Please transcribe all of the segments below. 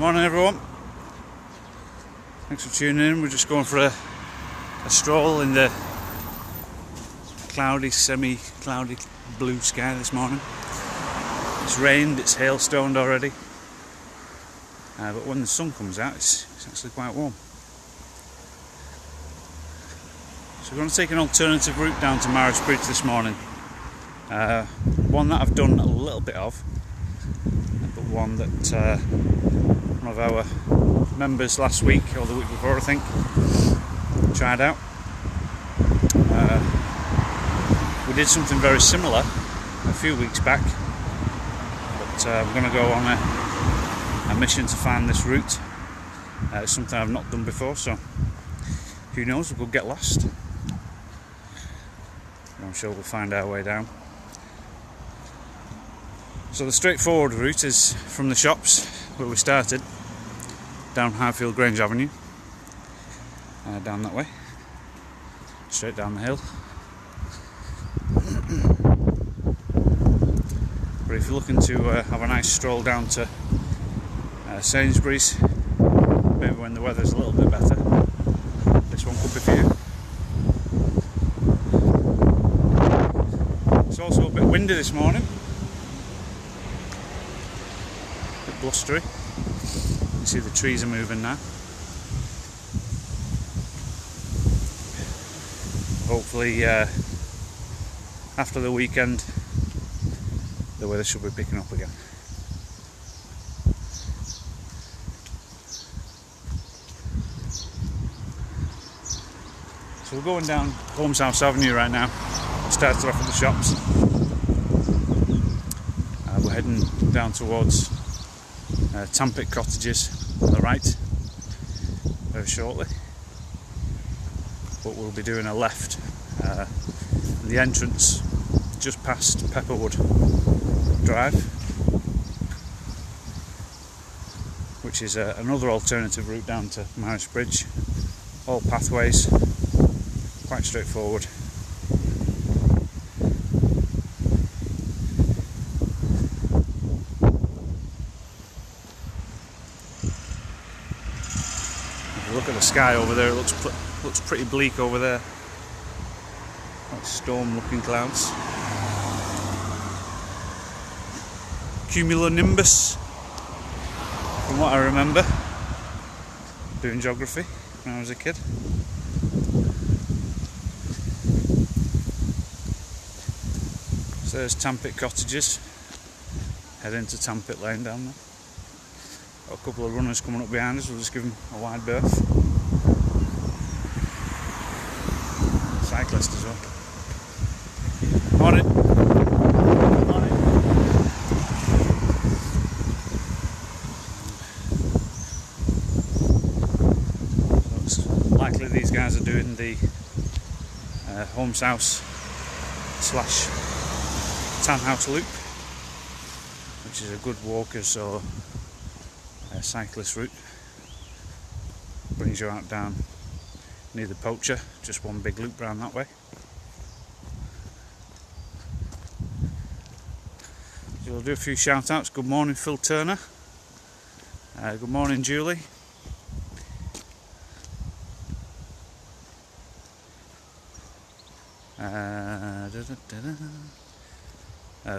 Morning everyone, thanks for tuning in. We're just going for a stroll in the cloudy, semi-cloudy blue sky this morning. It's rained, it's hailstoned already, but when the sun comes out it's actually quite warm. So we're going to take an alternative route down to Marus Bridge this morning. One that I've done a little bit of, but one that one of our members last week or the week before I think tried out. We did something very similar a few weeks back, but I'm going to go on a mission to find this route. It's something I've not done before, so who knows, we could get lost. I'm sure we'll find our way down. So the straightforward route is from the shops where we started, down Highfield Grange Avenue, down that way, straight down the hill. But if you're looking to have a nice stroll down to Sainsbury's, maybe when the weather's a little bit better, this one could be for you. It's also a bit windy this morning, a bit blustery. You see the trees are moving now. Hopefully after the weekend the weather should be picking up again. So we're going down Holmeshouse Avenue right now. Started off at the shops. We're heading down towards Tampit Cottages on the right very shortly, but we'll be doing a left. The entrance just past Pepperwood Drive, which is another alternative route down to Marus Bridge. All pathways, quite straightforward. Look at the sky over there, it looks pretty bleak over there. Like storm-looking clouds. Cumulonimbus, from what I remember doing geography when I was a kid. So there's Tampit Cottages, head into Tampit Lane down there. Got a couple of runners coming up behind us, we'll just give them a wide berth. Cyclist as well. Morning. Morning. So it's likely these guys are doing the Holmeshouse / Townhouse loop, which is a good walkers or cyclist route. Brings you out down near the Poacher, just one big loop round that way. So we'll do a few shout outs. Good morning Phil Turner, good morning Julie,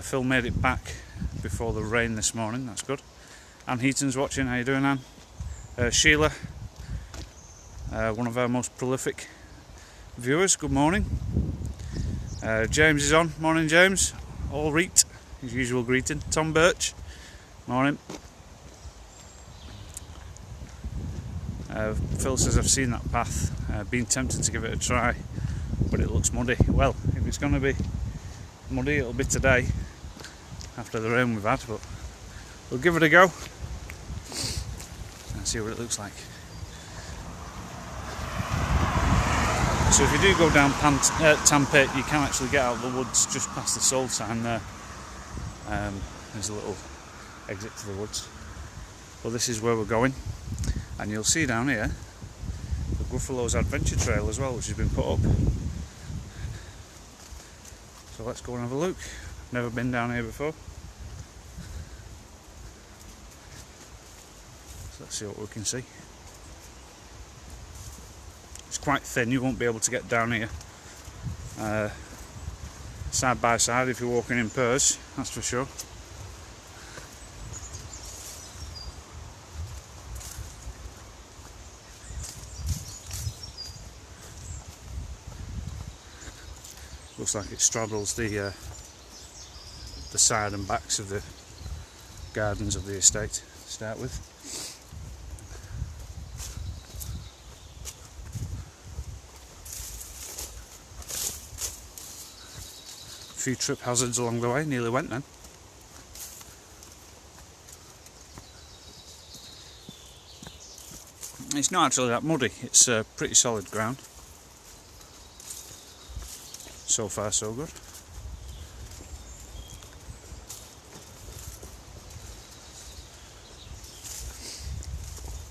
Phil made it back before the rain this morning, that's good. Anne Heaton's watching, how you doing Anne? Sheila, one of our most prolific viewers, good morning. James is on, morning James. All reet, his usual greeting. Tom Birch, morning. Phil says I've seen that path, been tempted to give it a try, but it looks muddy. Well, if it's going to be muddy it'll be today after the rain we've had, but we'll give it a go and see what it looks like. So if you do go down Tampit, you can actually get out of the woods just past the sold sign there. There's a little exit to the woods. Well, this is where we're going, and you'll see down here the Gruffalo's Adventure Trail as well, which has been put up. So let's go and have a look. Never been down here before. let's see what we can see. It's quite thin, you won't be able to get down here side by side if you're walking in pairs, that's for sure. Looks like it straddles the side and backs of the gardens of the estate to start with. A few trip hazards along the way, nearly went then. It's not actually that muddy, it's pretty solid ground. So far so good.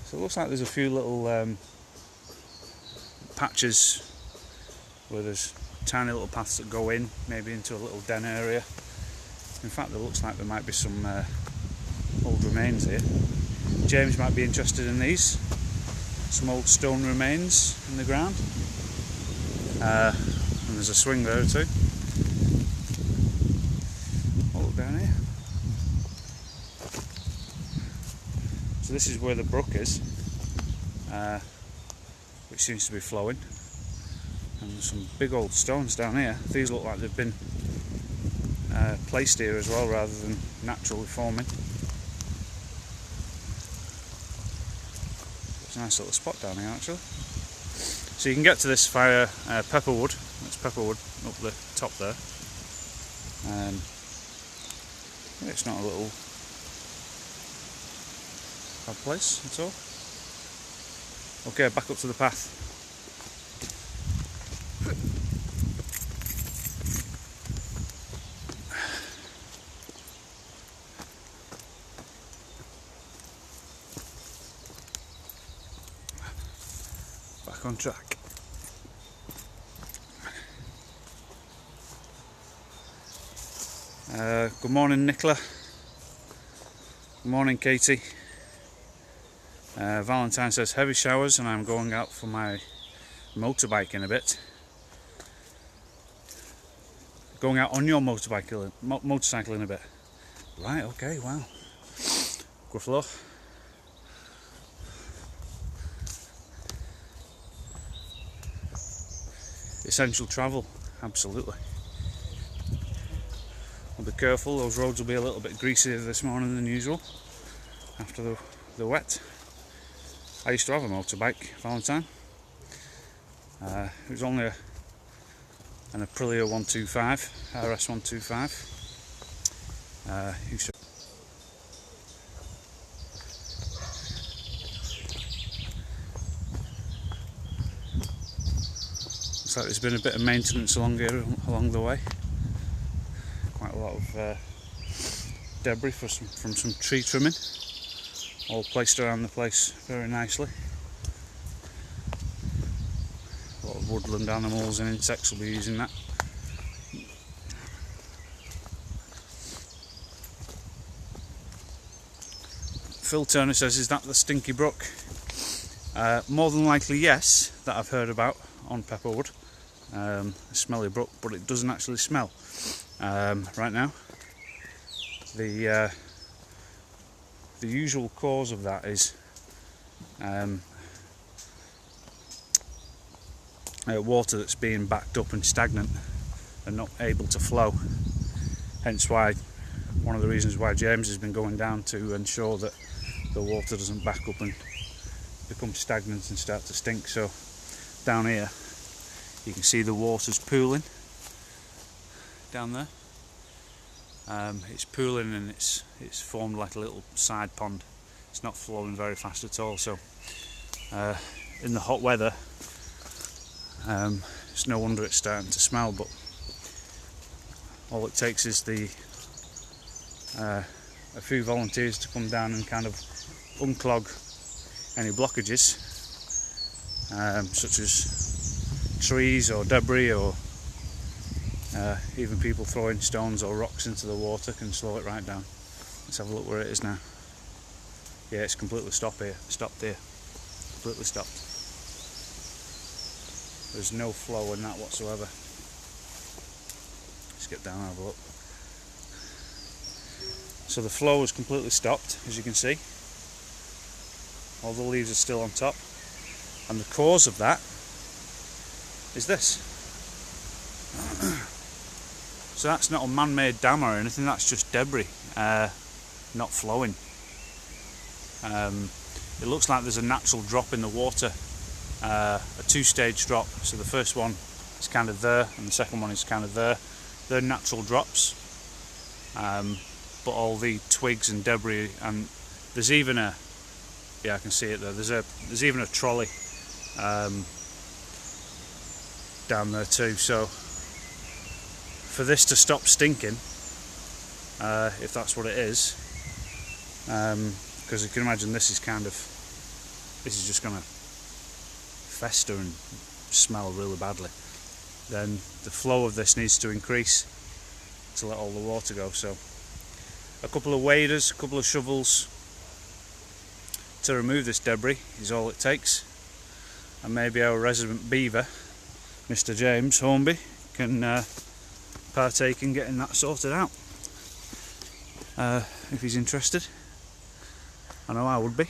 So it looks like there's a few little patches where there's tiny little paths that go in, maybe into a little den area. In fact, there looks like there might be some old remains here. James might be interested in these. Some old stone remains in the ground. And there's a swing there too. I'll look down here. So this is where the brook is, which seems to be flowing. And there's some big old stones down here. These look like they've been placed here as well, rather than naturally forming. It's a nice little spot down here actually. So you can get to this via Pepperwood. That's Pepperwood up the top there. It's not a little bad place at all. Okay, back up to the path. Back on track. Good morning, Nicola. Good morning, Katie. Valentine says heavy showers and I'm going out for my motorbike in a bit. Going out on your motorcycle in a bit. Right, okay, wow. Good flow. Essential travel, absolutely. I'll be careful, those roads will be a little bit greasier this morning than usual after the wet. I used to have a motorbike, Valentine. It was only an Aprilia 125, RS 125. Looks like there's been a bit of maintenance along the way. Quite a lot of debris from some tree trimming, all placed around the place very nicely. A lot of woodland animals and insects will be using that. Phil Turner says, is that the Stinky Brook? More than likely yes, that I've heard about on Pepperwood. A smelly brook, but it doesn't actually smell right now. The usual cause of that is water that's being backed up and stagnant and not able to flow. Hence why, one of the reasons why James has been going down to ensure that the water doesn't back up and become stagnant and start to stink. So down here you can see the water's pooling down there. It's pooling and it's formed like a little side pond. It's not flowing very fast at all, so in the hot weather it's no wonder it's starting to smell. But all it takes is a few volunteers to come down and kind of unclog any blockages, such as trees or debris, or even people throwing stones or rocks into the water can slow it right down. Let's have a look where it is now. Yeah, it's completely stopped here. Completely stopped. There's no flow in that whatsoever. Let's get down and have a look. So the flow is completely stopped, as you can see. All the leaves are still on top. And the cause of that is this. So that's not a man-made dam or anything, that's just debris, not flowing. It looks like there's a natural drop in the water, a two-stage drop. So the first one is kind of there, and the second one is kind of there. They're natural drops, but all the twigs and debris, and there's even a, yeah, I can see it there. There's even a trolley down there too. So for this to stop stinking, if that's what it is, because you can imagine this is just going to fester and smell really badly, then the flow of this needs to increase to let all the water go. So a couple of waders, a couple of shovels to remove this debris is all it takes, and maybe our resident beaver, Mr. James Hornby, can partake in getting that sorted out if he's interested. I know I would be.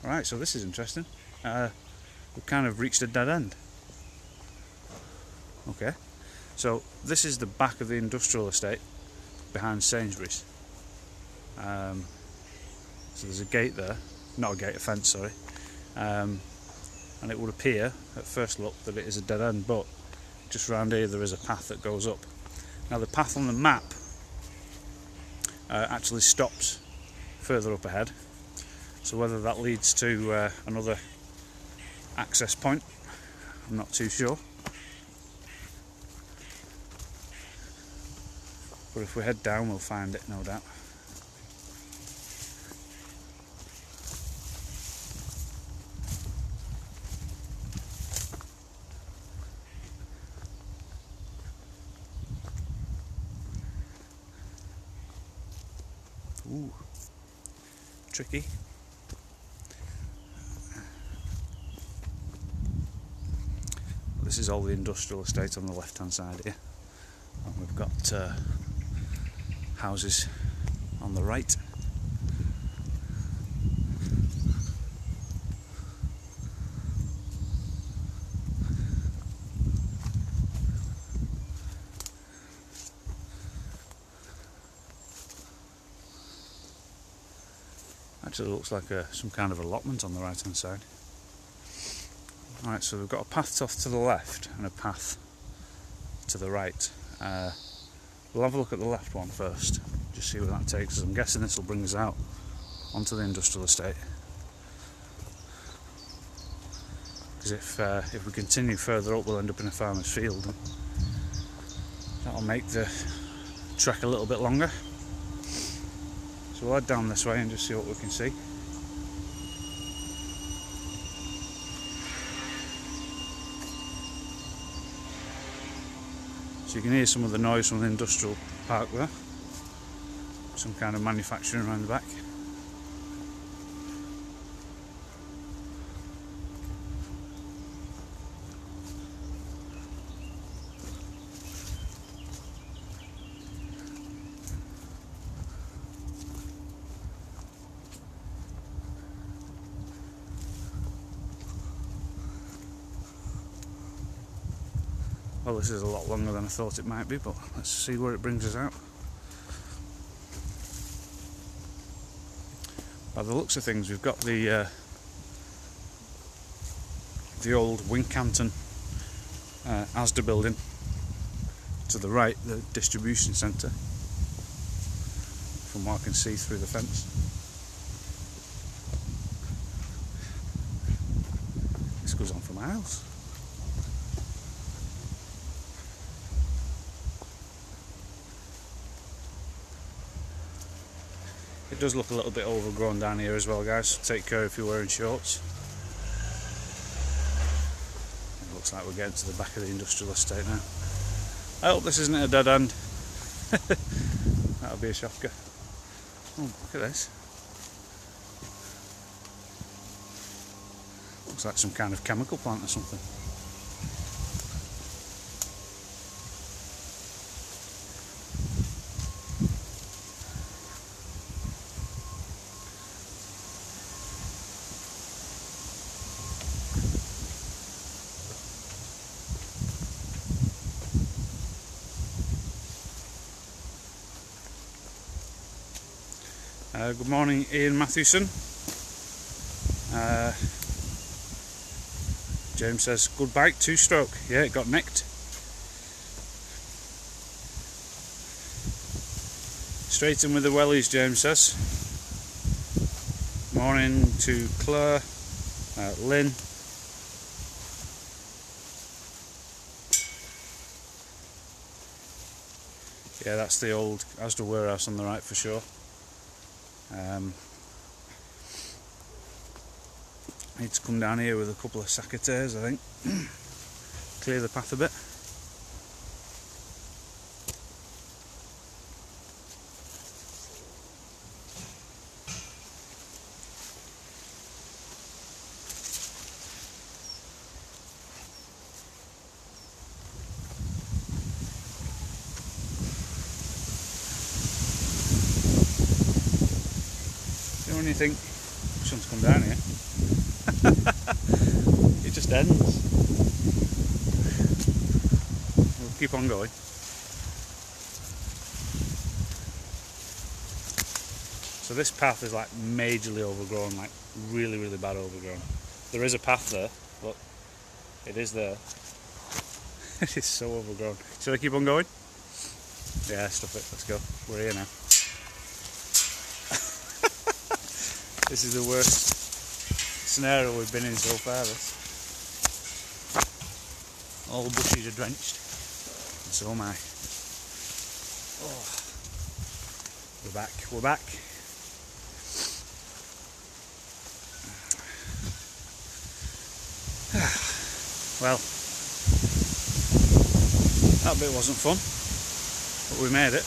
Right, so this is interesting. We've kind of reached a dead end. Okay, so this is the back of the industrial estate behind Sainsbury's. So there's a gate there, not a gate, a fence, sorry. And it would appear at first look that it is a dead end, but just round here there is a path that goes up. Now the path on the map actually stops further up ahead, so whether that leads to another access point, I'm not too sure. But if we head down we'll find it, no doubt. Ooh, tricky. This is all the industrial estate on the left hand side here, and we've got houses on the right. Actually looks like some kind of allotment on the right hand side. Alright, so we've got a path off to the left and a path to the right. We'll have a look at the left one first, just see where that takes us. I'm guessing this will bring us out onto the industrial estate. Because if we continue further up we'll end up in a farmer's field, and that'll make the trek a little bit longer. So we'll head down this way and just see what we can see. So you can hear some of the noise from the industrial park there. Some kind of manufacturing around the back. Well, this is a lot longer than I thought it might be, but let's see where it brings us out. By the looks of things, we've got the old Winstanley Asda building to the right, the distribution centre, from what I can see through the fence. This goes on for miles. It does look a little bit overgrown down here as well, guys, so take care if you're wearing shorts. It looks like we're getting to the back of the industrial estate now. I hope this isn't a dead end. That'll be a shocker. Oh, look at this. Looks like some kind of chemical plant or something. Good morning, Ian Matthewson. James says, good bike, 2-stroke. Yeah, it got nicked. Straight in with the wellies, James says. Morning to Claire, Lynn. Yeah, that's the old Asda warehouse on the right for sure. I need to come down here with a couple of secateurs, I think. Clear the path a bit. When you think, shouldn't come down here. It just ends. We'll keep on going. So this path is like majorly overgrown, like really, really bad overgrown. There is a path there, but it is there. It is so overgrown. Should I keep on going? Yeah, stuff it. Let's go. We're here now. This is the worst scenario we've been in so far. This. All the bushes are drenched, and so am I. Oh. We're back. We're back. Well, that bit wasn't fun, but we made it.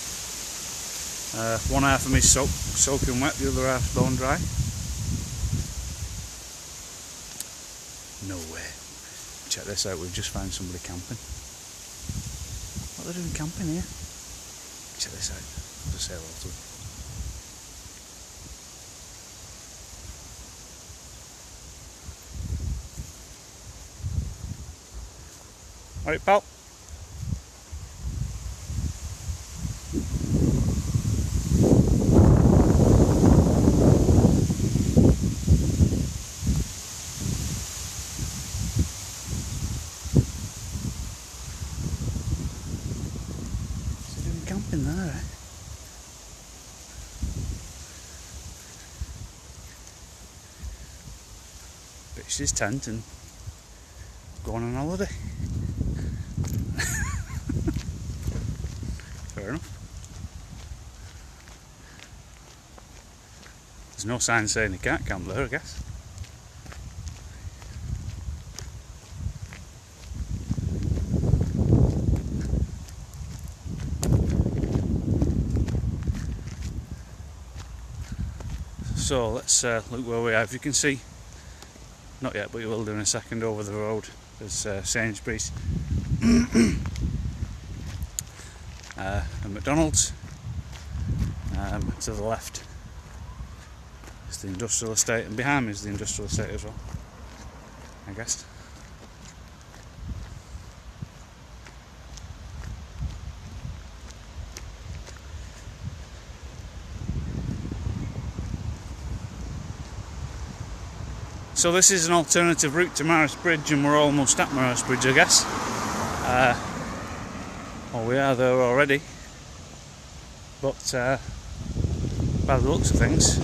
One half of me soaking wet, the other half bone dry. No way. Check this out, we've just found somebody camping. What are they doing camping here? Check this out. I'll just say hello to them. Alright, pal. Camping there, eh? Pitched his tent and going on holiday. Fair enough. There's no sign saying he can't camp there, I guess. So let's look where we are. If you can see, not yet, but you will do in a second, over the road there's Sainsbury's and McDonald's. To the left is the industrial estate, and behind me is the industrial estate as well, I guess. So this is an alternative route to Marus Bridge, and we're almost at Marus Bridge, I guess. Well, we are there already, but by the looks of things,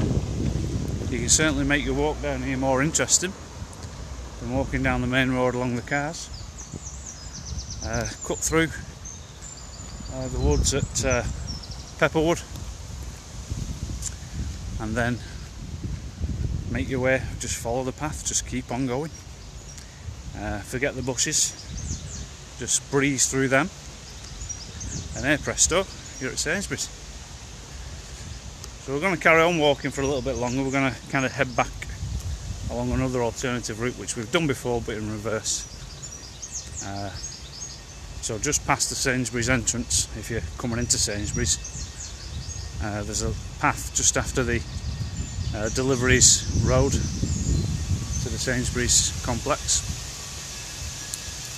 you can certainly make your walk down here more interesting than walking down the main road along the cars. Cut through the woods at Pepperwood, and then make your way, just follow the path, just keep on going. Forget the bushes, just breeze through them, and hey presto, you're at Sainsbury's. So we're going to carry on walking for a little bit longer. We're going to kind of head back along another alternative route which we've done before but in reverse. So just past the Sainsbury's entrance, if you're coming into Sainsbury's, there's a path just after the deliveries road to the Sainsbury's complex.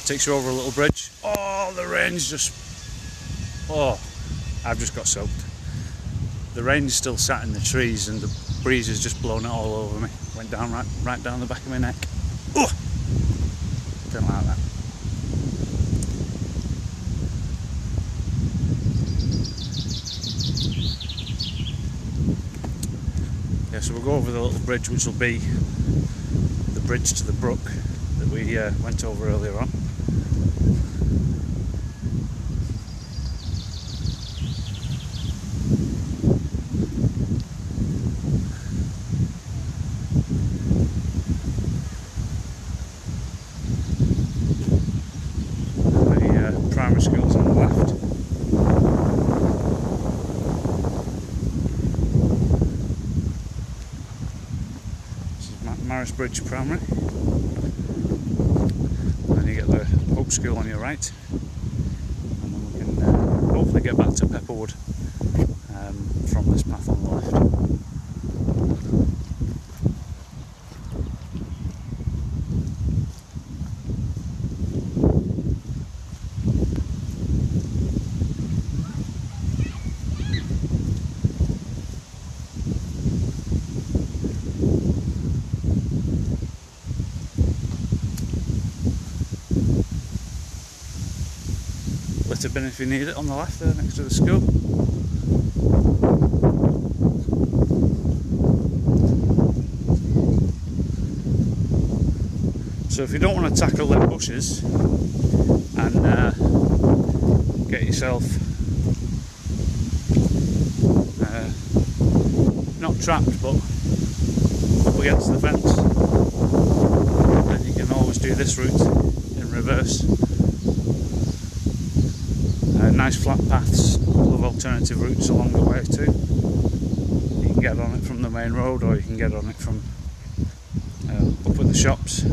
Takes you over a little bridge. Oh, the rain's just... oh, I've just got soaked. The rain's still sat in the trees and the breeze has just blown it all over me. Went down right down the back of my neck. Oh, don't like that. Yeah, so we'll go over the little bridge which will be the bridge to the brook that we went over earlier on. The primary school's on the left. Marus Bridge Primary, and then you get the Hope School on your right, and then we can hopefully get back to Pepperwood from this path on the left. Litter bin if you need it on the left there next to the school. So if you don't want to tackle them bushes and get yourself not trapped but up against the fence, then you can always do this route in reverse. Nice flat paths, a couple of alternative routes along the way too. You can get on it from the main road or you can get on it from up at the shops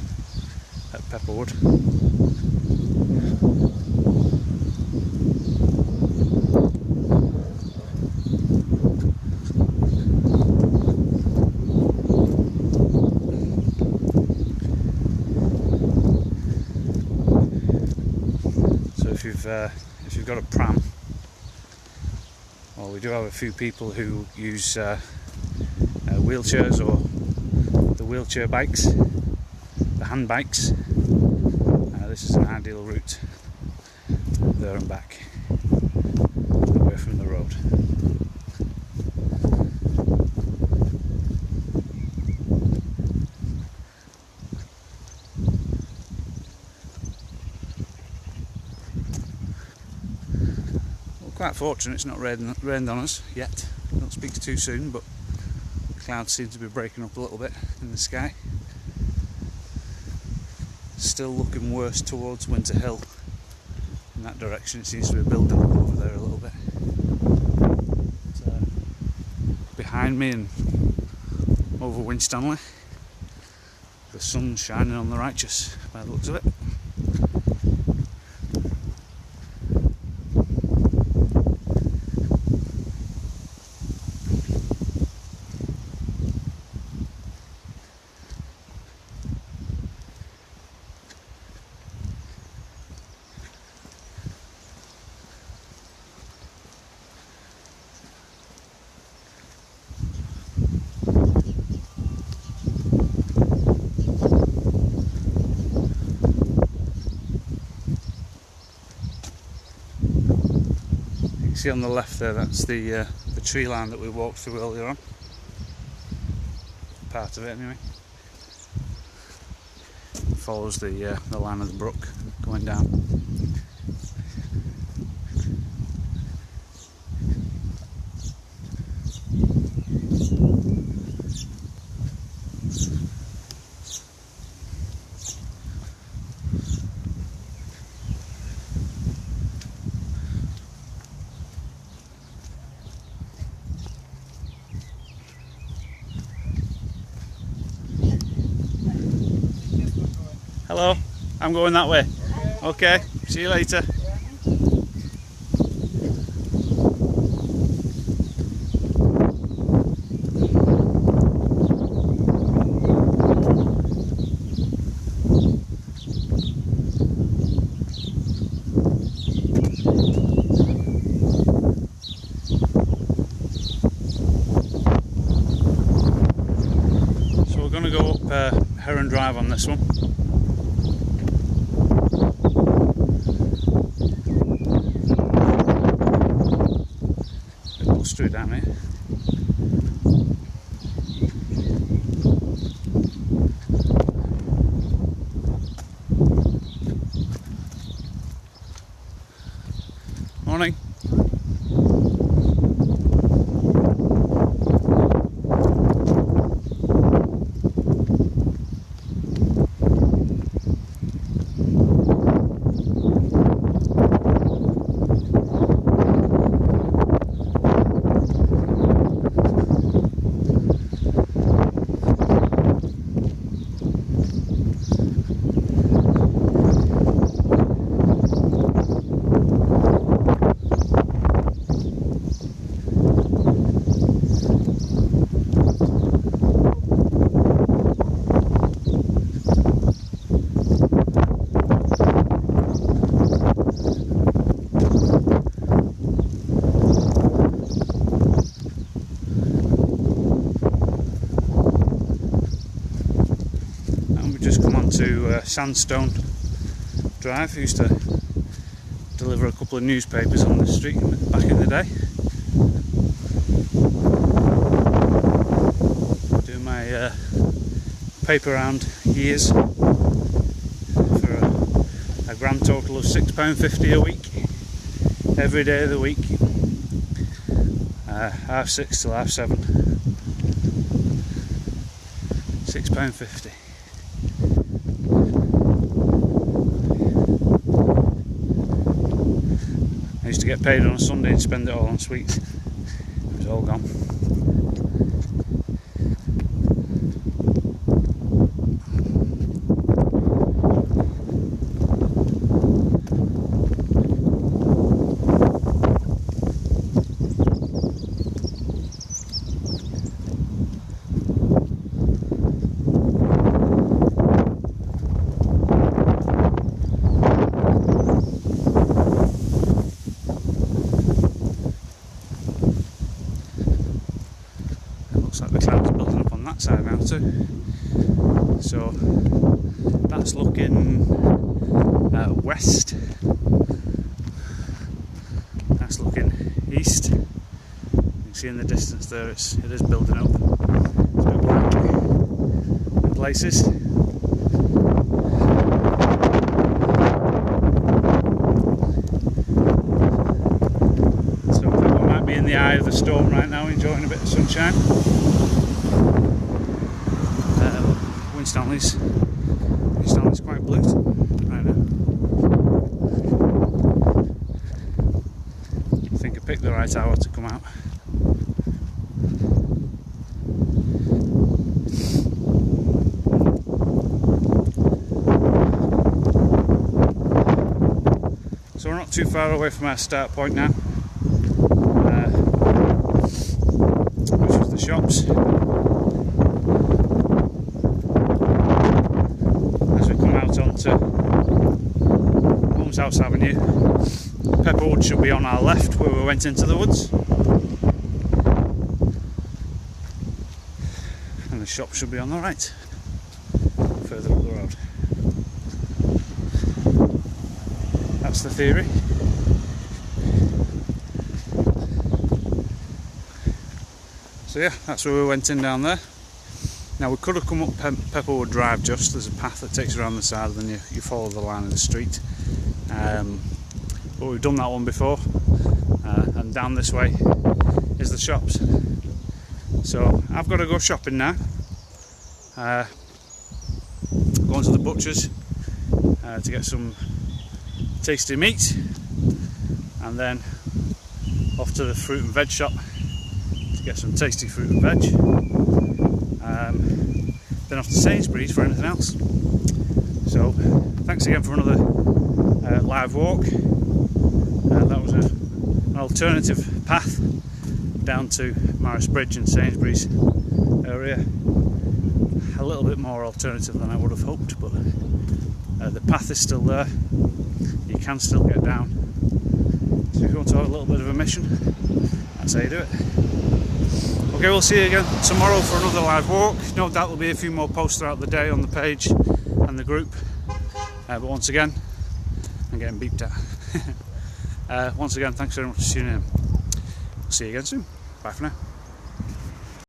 at Pepperwood. So if you've got a pram, well, we do have a few people who use wheelchairs or the wheelchair bikes, the hand bikes. This is an ideal route there and back, away from the road. Quite fortunate it's not rained on us yet. Don't speak too soon, but the clouds seem to be breaking up a little bit in the sky. Still looking worse towards Winter Hill. In that direction it seems to be building up over there a little bit. Behind me and over Winstanley, the sun's shining on the righteous by the looks of it. See on the left there, that's the tree line that we walked through earlier on. Part of it anyway. It follows the line of the brook going down. Hello, I'm going that way. Okay, see you later. So we're going to go up Heron Drive on this one. Straight down here. Morning. Just come on to Sandstone Drive. I used to deliver a couple of newspapers on this street back in the day. Do my paper round years for a grand total of £6.50 a week, every day of the week, 6:30 till 7:30, £6.50. I used to get paid on a Sunday and spend it all on sweets. It was all gone. Looks like the cloud's building up on that side now too. So that's looking west. That's looking east. You can see in the distance there it is building up. It's a bit black in places. So I think we might be in the eye of the storm right now, enjoying a bit of sunshine. Winstanley's quite blue right now. I think I picked the right hour to come out. So we're not too far away from our start point now, which is the shops. Onto Holmes House Avenue. Pepperwood should be on our left where we went into the woods, and the shop should be on the right further up the road. That's the theory. So yeah, that's where we went in down there. Now we could have come up Pepperwood Drive just, there's a path that takes you around the side and then you follow the line of the street. But we've done that one before, and down this way is the shops. So I've got to go shopping now. Going to the butcher's to get some tasty meat, and then off to the fruit and veg shop to get some tasty fruit and veg. Then off to Sainsbury's for anything else. So thanks again for another live walk. That was an alternative path down to Marus Bridge and Sainsbury's area. A little bit more alternative than I would have hoped, but the path is still there. You can still get down. So if you want to have a little bit of a mission, that's how you do it. Okay, we'll see you again tomorrow for another live walk. No doubt there'll be a few more posts throughout the day on the page and the group. But once again, I'm getting beeped at. Once again, thanks very much for tuning in. See you again soon. Bye for now.